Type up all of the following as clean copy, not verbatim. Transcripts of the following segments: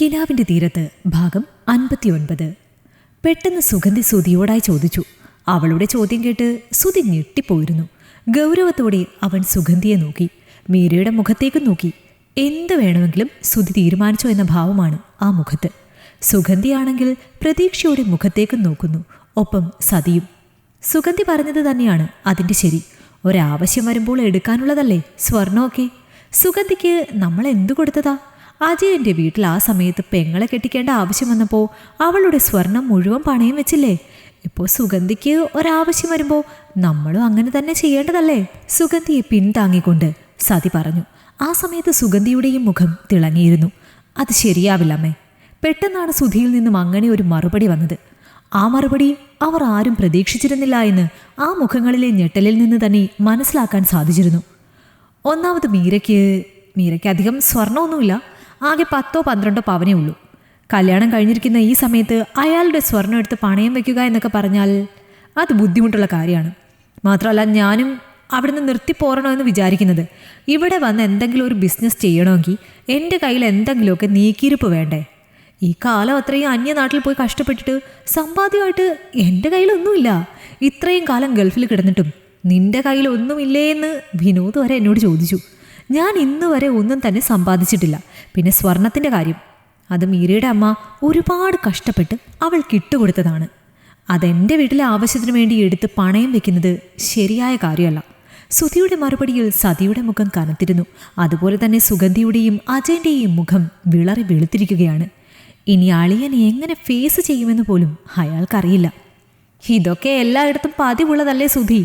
കിനാവിന്റെ തീരത്ത് ഭാഗം 59. പെട്ടെന്ന് സുഗന്ധി സുധിയോടായി ചോദിച്ചു. അവളുടെ ചോദ്യം കേട്ട് സുധി ഞെട്ടിപ്പോയിരുന്നു. ഗൗരവത്തോടെ അവൻ സുഗന്ധിയെ നോക്കി, മീരയുടെ മുഖത്തേക്ക് നോക്കി. എന്ത് വേണമെങ്കിലും സുധി തീരുമാനിച്ചോ എന്ന ഭാവമാണ് ആ മുഖത്ത്. സുഗന്ധിയാണെങ്കിൽ പ്രതീക്ഷയോടെ മുഖത്തേക്ക് നോക്കുന്നു, ഒപ്പം സതിയും. സുഗന്ധി പറഞ്ഞത് തന്നെയാണ് അതിൻ്റെ ശരി. ഒരാവശ്യം വരുമ്പോൾ എടുക്കാനുള്ളതല്ലേ സ്വർണമൊക്കെ. സുഗന്ധിക്ക് നമ്മൾ എന്തു കൊടുത്തതാ? അജയൻ്റെ വീട്ടിൽ ആ സമയത്ത് പെങ്ങളെ കെട്ടിക്കേണ്ട ആവശ്യം വന്നപ്പോൾ അവളുടെ സ്വർണം മുഴുവൻ പണയം വെച്ചില്ലേ? ഇപ്പോൾ സുഗന്ധിക്ക് ഒരാവശ്യം വരുമ്പോൾ നമ്മളും അങ്ങനെ തന്നെ ചെയ്യേണ്ടതല്ലേ? സുഗന്ധിയെ പിന്താങ്ങിക്കൊണ്ട് സതി പറഞ്ഞു. ആ സമയത്ത് സുഗന്ധിയുടെയും മുഖം തിളങ്ങിയിരുന്നു. അത് ശരിയാവില്ല അമ്മേ. പെട്ടെന്നാണ് സുധിയിൽ നിന്നും അങ്ങനെ ഒരു മറുപടി വന്നത്. ആ മറുപടി അവർ ആരും പ്രതീക്ഷിച്ചിരുന്നില്ല എന്ന് ആ മുഖങ്ങളിലെ ഞെട്ടലിൽ നിന്ന് തന്നെ മനസ്സിലാക്കാൻ സാധിച്ചിരുന്നു. ഒന്നാമത് മീരയ്ക്ക് അധികം സ്വർണ്ണമൊന്നുമില്ല. ആകെ 10-12 പവനേ ഉള്ളൂ. കല്യാണം കഴിഞ്ഞിരിക്കുന്ന ഈ സമയത്ത് അയാളുടെ സ്വർണ്ണം എടുത്ത് പണയം വയ്ക്കുക എന്നൊക്കെ പറഞ്ഞാൽ അത് ബുദ്ധിമുട്ടുള്ള കാര്യമാണ്. മാത്രമല്ല ഞാനും അവിടുന്ന് നിർത്തിപ്പോരണമെന്ന് വിചാരിക്കുന്നത്. ഇവിടെ വന്ന് എന്തെങ്കിലും ഒരു ബിസിനസ് ചെയ്യണമെങ്കിൽ എൻ്റെ കയ്യിൽ എന്തെങ്കിലുമൊക്കെ നീക്കിയിരിപ്പ് വേണ്ടേ? ഈ കാലം അത്രയും അന്യനാട്ടിൽ പോയി കഷ്ടപ്പെട്ടിട്ട് സമ്പാദ്യമായിട്ട് എൻ്റെ കയ്യിലൊന്നുമില്ല. ഇത്രയും കാലം ഗൾഫിൽ കിടന്നിട്ടും നിൻ്റെ കയ്യിൽ ഒന്നുമില്ലേ എന്ന് വിനോദ് വരെ എന്നോട് ചോദിച്ചു. ഞാൻ ഇന്ന് വരെ ഒന്നും തന്നെ സമ്പാദിച്ചിട്ടില്ല. പിന്നെ സ്വർണത്തിൻ്റെ കാര്യം, അത് മീരയുടെ അമ്മ ഒരുപാട് കഷ്ടപ്പെട്ട് അവൾക്ക് ഇട്ടുകൊടുത്തതാണ്. അതെൻ്റെ വീട്ടിലെ ആവശ്യത്തിന് വേണ്ടി എടുത്ത് പണയം വെക്കുന്നത് ശരിയായ കാര്യമല്ല. സുധിയുടെ മറുപടിയിൽ സതിയുടെ മുഖം കനത്തിരുന്നു. അതുപോലെ തന്നെ സുഗന്ധിയുടെയും അജയൻ്റെയും മുഖം വിളറി വെളുത്തിരിക്കുകയാണ്. ഇനി അളിയൻ എങ്ങനെ ഫേസ് ചെയ്യുമെന്ന് പോലും അയാൾക്കറിയില്ല. ഇതൊക്കെ എല്ലായിടത്തും പതിവുള്ളതല്ലേ സുധി?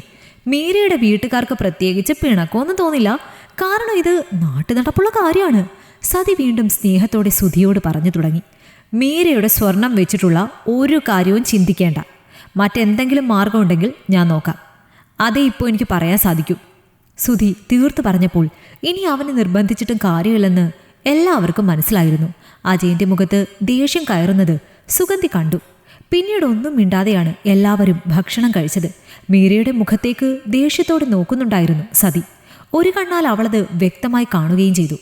മീരയുടെ വീട്ടുകാർക്ക് പ്രത്യേകിച്ച് പിണക്കമൊന്നും തോന്നില്ല. കാരണം ഇത് നാട്ടുനടപ്പുള്ള കാര്യമാണ്. സതി വീണ്ടും സ്നേഹത്തോടെ സുധിയോട് പറഞ്ഞു തുടങ്ങി. മീരയുടെ സ്വർണം വെച്ചിട്ടുള്ള ഒരു കാര്യവും ചിന്തിക്കേണ്ട. മറ്റെന്തെങ്കിലും മാർഗമുണ്ടെങ്കിൽ ഞാൻ നോക്കാം. അതേ ഇപ്പോൾ എനിക്ക് പറയാൻ സാധിക്കൂ. സുധി തീർത്തു പറഞ്ഞപ്പോൾ ഇനി അവനെ നിർബന്ധിച്ചിട്ടും കാര്യമില്ലെന്ന് എല്ലാവർക്കും മനസ്സിലായിരുന്നു. അജയൻ്റെ മുഖത്ത് ദേഷ്യം കയറുന്നത് സുഗന്ധി കണ്ടു. പിന്നീട് ഒന്നും മിണ്ടാതെയാണ് എല്ലാവരും ഭക്ഷണം കഴിച്ചത്. മീരയുടെ മുഖത്തേക്ക് ദേഷ്യത്തോടെ നോക്കുന്നുണ്ടായിരുന്നു സതി. ഒരു കണ്ണാൽ അവളത് വ്യക്തമായി കാണുകയും ചെയ്തു.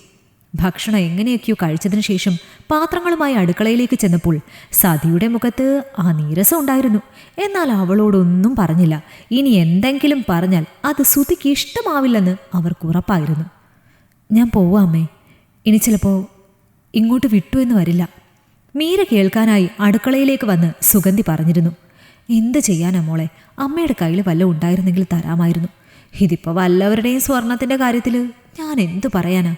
ഭക്ഷണം എങ്ങനെയൊക്കെയോ കഴിച്ചതിന് ശേഷം പാത്രങ്ങളുമായി അടുക്കളയിലേക്ക് ചെന്നപ്പോൾ സതിയുടെ മുഖത്ത് ആ നീരസം ഉണ്ടായിരുന്നു. എന്നാൽ അവളോടൊന്നും പറഞ്ഞില്ല. ഇനി എന്തെങ്കിലും പറഞ്ഞാൽ അത് സുധിക്ക് ഇഷ്ടമാവില്ലെന്ന് അവർക്ക് ഉറപ്പായിരുന്നു. ഞാൻ പോവാം അമ്മേ. ഇനി ചിലപ്പോൾ ഇങ്ങോട്ട് വിട്ടു എന്ന് വരില്ല. മീര കേൾക്കാനായി അടുക്കളയിലേക്ക് വന്ന് സുഗന്ധി പറഞ്ഞിരുന്നു. എന്ത് ചെയ്യാനാ മോളെ, അമ്മയുടെ കയ്യിൽ വല്ലതും ഉണ്ടായിരുന്നെങ്കിൽ തരാമായിരുന്നു. ഇതിപ്പോൾ വല്ലവരുടെയും സ്വർണത്തിൻ്റെ കാര്യത്തിൽ ഞാൻ എന്തു പറയാനാ?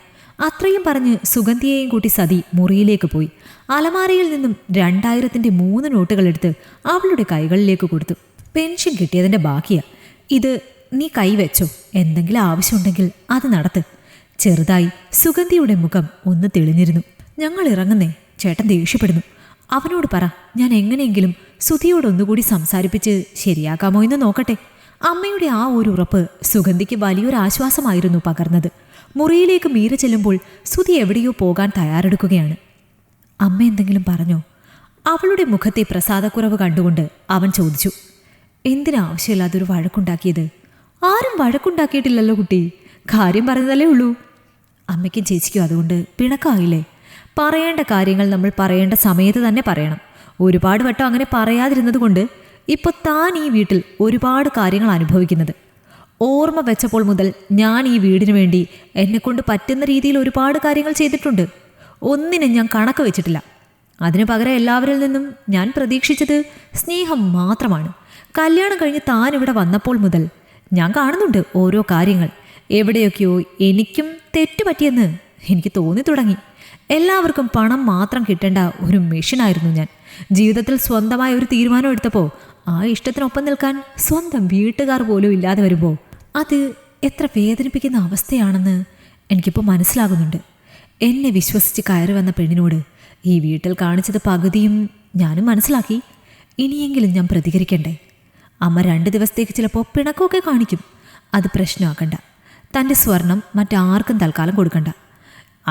അത്രയും പറഞ്ഞ് സുഗന്ധിയെയും കൂട്ടി സതി മുറിയിലേക്ക് പോയി. അലമാരയിൽ നിന്നും 2000-ന്റെ 3 നോട്ടുകൾ എടുത്ത് അവളുടെ കൈകളിലേക്ക് കൊടുത്തു. പെൻഷൻ കിട്ടിയതിൻ്റെ ബാക്കിയാ. ഇത് നീ കൈവച്ചോ, എന്തെങ്കിലും ആവശ്യമുണ്ടെങ്കിൽ അത് നടത്ത്. ചെറുതായി സുഗന്ധിയുടെ മുഖം ഒന്ന് തെളിഞ്ഞിരുന്നു. ഞങ്ങൾ ഇറങ്ങുന്നേ, ചേട്ടൻ ദേഷ്യപ്പെടുന്നു. അവനോട് പറ, ഞാൻ എങ്ങനെയെങ്കിലും സുധിയോടൊന്നുകൂടി സംസാരിപ്പിച്ച് ശരിയാക്കാമോ എന്ന് നോക്കട്ടെ. അമ്മയുടെ ആ ഒരു ഉറപ്പ് സുഗന്ധിക്ക് വലിയൊരു ആശ്വാസമായിരുന്നു പകർന്നത്. മുറിയിലേക്ക് മീര ചെല്ലുമ്പോൾ സുധി എവിടെയോ പോകാൻ തയ്യാറെടുക്കുകയാണ്. അമ്മ എന്തെങ്കിലും പറഞ്ഞോ? അവളുടെ മുഖത്തെ പ്രസാദക്കുറവ് കണ്ടുകൊണ്ട് അവൻ ചോദിച്ചു. എന്തിനാവശ്യമില്ലാതൊരു വഴക്കുണ്ടാക്കിയത്? ആരും വഴക്കുണ്ടാക്കിയിട്ടില്ലല്ലോ കുട്ടി, കാര്യം പറഞ്ഞതല്ലേ ഉള്ളൂ. അമ്മയ്ക്കും ചേച്ചിക്കും അതുകൊണ്ട് പിണക്കായില്ലേ? പറയേണ്ട കാര്യങ്ങൾ നമ്മൾ പറയേണ്ട സമയത്ത് തന്നെ പറയണം. ഒരുപാട് വട്ടം അങ്ങനെ പറയാതിരുന്നത് കൊണ്ട് ഇപ്പോൾ താൻ ഈ വീട്ടിൽ ഒരുപാട് കാര്യങ്ങൾ അനുഭവിക്കുന്നത്. ഓർമ്മ വെച്ചപ്പോൾ മുതൽ ഞാൻ ഈ വീടിന് വേണ്ടി എന്നെക്കൊണ്ട് പറ്റുന്ന രീതിയിൽ ഒരുപാട് കാര്യങ്ങൾ ചെയ്തിട്ടുണ്ട്. ഒന്നിനും ഞാൻ കണക്ക് വെച്ചിട്ടില്ല. അതിനു പകരം എല്ലാവരിൽ നിന്നും ഞാൻ പ്രതീക്ഷിച്ചത് സ്നേഹം മാത്രമാണ്. കല്യാണം കഴിഞ്ഞ് താൻ ഇവിടെ വന്നപ്പോൾ മുതൽ ഞാൻ കാണുന്നുണ്ട് ഓരോ കാര്യങ്ങൾ. എവിടെയൊക്കെയോ എനിക്കും തെറ്റുപറ്റിയെന്ന് എനിക്ക് തോന്നി തുടങ്ങി. എല്ലാവർക്കും പണം മാത്രം കിട്ടേണ്ട ഒരു മെഷീനായിരുന്നു ഞാൻ. ജീവിതത്തിൽ സ്വന്തമായ ഒരു തീരുമാനം എടുത്തപ്പോൾ ആ ഇഷ്ടത്തിനൊപ്പം നിൽക്കാൻ സ്വന്തം വീട്ടുകാർ പോലും ഇല്ലാതെ വരുമ്പോൾ അത് എത്ര വേദനിപ്പിക്കുന്ന അവസ്ഥയാണെന്ന് എനിക്കിപ്പോൾ മനസ്സിലാകുന്നുണ്ട്. എന്നെ വിശ്വസിച്ച് കയറി വന്ന പെണ്ണിനോട് ഈ വീട്ടിൽ കാണിച്ചത് പകുതിയും ഞാനും മനസ്സിലാക്കി. ഇനിയെങ്കിലും ഞാൻ പ്രതികരിക്കണ്ടേ? അമ്മ 2 ദിവസത്തേക്ക് ചിലപ്പോൾ പിണക്കമൊക്കെ കാണിക്കും. അത് പ്രശ്നമാക്കണ്ട. തൻ്റെ സ്വർണം മറ്റാർക്കും തൽക്കാലം കൊടുക്കണ്ട.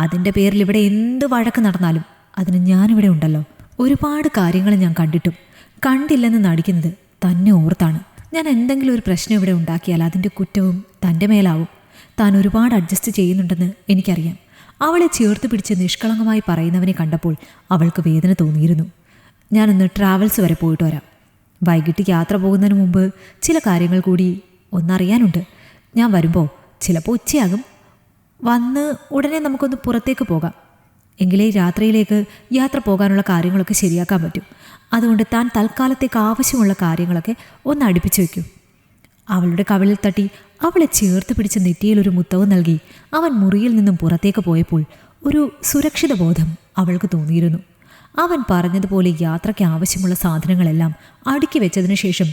അതിൻ്റെ പേരിൽ ഇവിടെ എന്ത് വഴക്ക് നടന്നാലും അതിന് ഞാനിവിടെ ഉണ്ടല്ലോ. ഒരുപാട് കാര്യങ്ങൾ ഞാൻ കണ്ടിട്ടും കണ്ടില്ലെന്ന് നടിക്കുന്നത് തന്നെ ഓർത്താണ്. ഞാൻ എന്തെങ്കിലും ഒരു പ്രശ്നം ഇവിടെ ഉണ്ടാക്കിയാൽ അതിൻ്റെ കുറ്റവും തൻ്റെ മേലാവും. താൻ ഒരുപാട് അഡ്ജസ്റ്റ് ചെയ്യുന്നുണ്ടെന്ന് എനിക്കറിയാം. അവളെ ചേർത്ത് പിടിച്ച് നിഷ്കളങ്കമായി പറയുന്നവനെ കണ്ടപ്പോൾ അവൾക്ക് വേദന തോന്നിയിരുന്നു. ഞാനൊന്ന് ട്രാവൽസ് വരെ പോയിട്ട് വരാം. വൈകിട്ട് യാത്ര പോകുന്നതിന് മുമ്പ് ചില കാര്യങ്ങൾ കൂടി ഒന്നറിയാനുണ്ട്. ഞാൻ വരുമ്പോൾ ചിലപ്പോൾ ഉച്ചയാകും. വന്ന് ഉടനെ നമുക്കൊന്ന് പുറത്തേക്ക് പോകാം. എങ്കിലേ രാത്രിയിലേക്ക് യാത്ര പോകാനുള്ള കാര്യങ്ങളൊക്കെ ശരിയാക്കാൻ പറ്റും. അതുകൊണ്ട് താൻ തൽക്കാലത്തേക്ക് ആവശ്യമുള്ള കാര്യങ്ങളൊക്കെ ഒന്ന് അടുപ്പിച്ചു വയ്ക്കും. അവളുടെ കവിളിൽ തട്ടി അവളെ ചേർത്ത് പിടിച്ച് നെറ്റിയിലൊരു മുത്തവും നൽകി അവൻ മുറിയിൽ നിന്നും പുറത്തേക്ക് പോയപ്പോൾ ഒരു സുരക്ഷിത ബോധം അവൾക്ക് തോന്നിയിരുന്നു. അവൻ പറഞ്ഞതുപോലെ യാത്രയ്ക്ക് ആവശ്യമുള്ള സാധനങ്ങളെല്ലാം അടുക്കി വെച്ചതിനു ശേഷം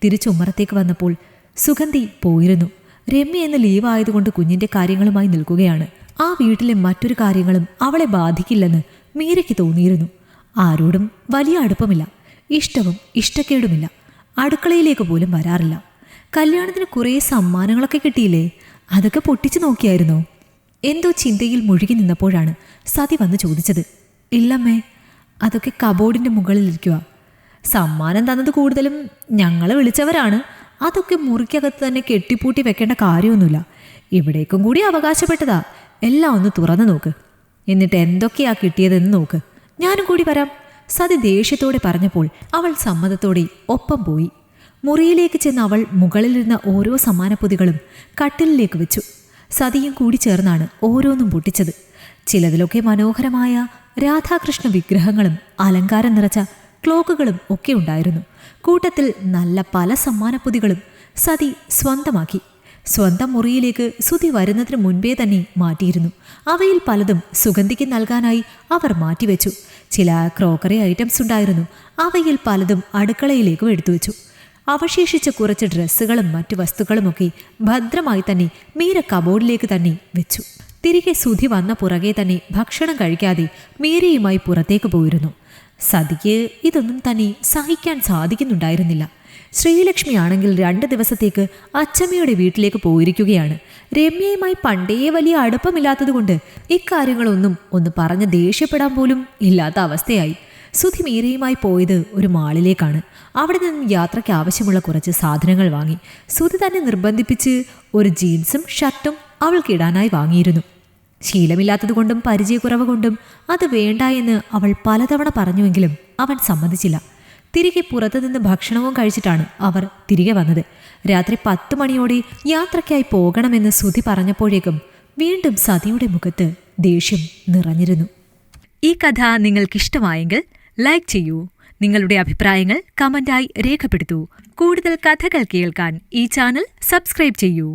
തിരിച്ചുമ്മറത്തേക്ക് വന്നപ്പോൾ സുഗന്ധി പോയിരുന്നു. രമ്യ എന്ന ലീവ് ആയതുകൊണ്ട് കുഞ്ഞിൻ്റെ കാര്യങ്ങളുമായി നിൽക്കുകയാണ്. ആ വീട്ടിലെ മറ്റൊരു കാര്യങ്ങളും അവളെ ബാധിക്കില്ലെന്ന് മീരയ്ക്ക് തോന്നിയിരുന്നു. ആരോടും വലിയ അടുപ്പമില്ല, ഇഷ്ടവും ഇഷ്ടക്കേടുമില്ല, അടുക്കളയിലേക്ക് പോലും വരാറില്ല. കല്യാണത്തിന് കുറേ സമ്മാനങ്ങളൊക്കെ കിട്ടിയില്ലേ? അതൊക്കെ പൊട്ടിച്ചു നോക്കിയായിരുന്നോ? എന്തോ ചിന്തയിൽ മുഴുകി നിന്നപ്പോഴാണ് സതി വന്ന് ചോദിച്ചത്. ഇല്ലമ്മേ, അതൊക്കെ കബോർഡിൻ്റെ മുകളിലിരിക്കുക. സമ്മാനം തന്നത് കൂടുതലും ഞങ്ങളെ വിളിച്ചവരാണ്. അതൊക്കെ മുറിക്കകത്ത് തന്നെ കെട്ടിപ്പൂട്ടി വെക്കേണ്ട കാര്യമൊന്നുമില്ല. ഇവിടേക്കും കൂടി അവകാശപ്പെട്ടതാ. എല്ലാം ഒന്ന് തുറന്നു നോക്ക്. എന്നിട്ട് എന്തൊക്കെയാ കിട്ടിയതെന്ന് നോക്ക്. ഞാനും കൂടി വരാം. സതി ദേഷ്യത്തോടെ പറഞ്ഞപ്പോൾ അവൾ സമ്മതത്തോടെ ഒപ്പം പോയി. മുറിയിലേക്ക് ചെന്ന് അവൾ മുകളിലിരുന്ന ഓരോ സമ്മാനപ്പൊതികളും കട്ടിലിലേക്ക് വെച്ചു. സതിയും കൂടി ചേർന്നാണ് ഓരോന്നും പൊട്ടിച്ചത്. ചിലതിലൊക്കെ മനോഹരമായ രാധാകൃഷ്ണ വിഗ്രഹങ്ങളും അലങ്കാരം നിറച്ച ക്ലോക്കുകളും ഒക്കെ ഉണ്ടായിരുന്നു. കൂട്ടത്തിൽ നല്ല പല സമ്മാനപ്പൊതികളും സതി സ്വന്തമാക്കി. സ്വന്തം മുറിയിലേക്ക് സുധി വരുന്നതിന് മുൻപേ തന്നെ മാറ്റിയിരുന്നു. അവയിൽ പലതും സുഗന്ധിക്ക് നൽകാനായി അവർ മാറ്റിവെച്ചു. ചില ക്രോക്കറി ഐറ്റംസ് ഉണ്ടായിരുന്നു. അവയിൽ പലതും അടുക്കളയിലേക്കും എടുത്തുവെച്ചു. അവശേഷിച്ച കുറച്ച് ഡ്രസ്സുകളും മറ്റു വസ്തുക്കളുമൊക്കെ ഭദ്രമായി തന്നെ മീര കബോർഡിലേക്ക് തന്നെ വെച്ചു. തിരികെ സുധി വന്ന പുറകെ തന്നെ ഭക്ഷണം കഴിക്കാതെ മീരയുമായി പുറത്തേക്ക് പോയിരുന്നു. സതിക്ക് ഇതൊന്നും തന്നെ സഹിക്കാൻ സാധിക്കുന്നുണ്ടായിരുന്നില്ല. ശ്രീലക്ഷ്മി ആണെങ്കിൽ 2 ദിവസത്തേക്ക് അച്ചമ്മയുടെ വീട്ടിലേക്ക് പോയിരിക്കുകയാണ്. രമ്യയുമായി പണ്ടേ വലിയ അടുപ്പമില്ലാത്തതുകൊണ്ട് ഇക്കാര്യങ്ങളൊന്നും ഒന്ന് പറഞ്ഞ് ദേഷ്യപ്പെടാൻ പോലും ഇല്ലാത്ത അവസ്ഥയായി. സുധി മീരയുമായി പോയത് ഒരു മാളിലേക്കാണ്. അവിടെ നിന്നും യാത്രയ്ക്ക് ആവശ്യമുള്ള കുറച്ച് സാധനങ്ങൾ വാങ്ങി. സുധി തന്നെ നിർബന്ധിപ്പിച്ച് ഒരു ജീൻസും ഷർട്ടും അവൾക്കിടാനായി വാങ്ങിയിരുന്നു. ശീലമില്ലാത്തതുകൊണ്ടും പരിചയക്കുറവ് കൊണ്ടും അത് വേണ്ട എന്ന് അവൾ പലതവണ പറഞ്ഞുവെങ്കിലും അവൻ സമ്മതിച്ചില്ല. തിരികെ പുറത്തുനിന്ന് ഭക്ഷണവും കഴിച്ചിട്ടാണ് അവർ തിരികെ വന്നത്. രാത്രി 10 മണിയോടെ യാത്രയ്ക്കായി പോകണമെന്ന് സുധി പറഞ്ഞപ്പോഴേക്കും വീണ്ടും സതിയുടെ മുഖത്ത് ദേഷ്യം നിറഞ്ഞിരുന്നു. ഈ കഥ നിങ്ങൾക്കിഷ്ടമായെങ്കിൽ ലൈക്ക് ചെയ്യൂ. നിങ്ങളുടെ അഭിപ്രായങ്ങൾ കമന്റായി രേഖപ്പെടുത്തൂ. കൂടുതൽ കഥകൾ കേൾക്കാൻ ഈ ചാനൽ സബ്സ്ക്രൈബ് ചെയ്യൂ.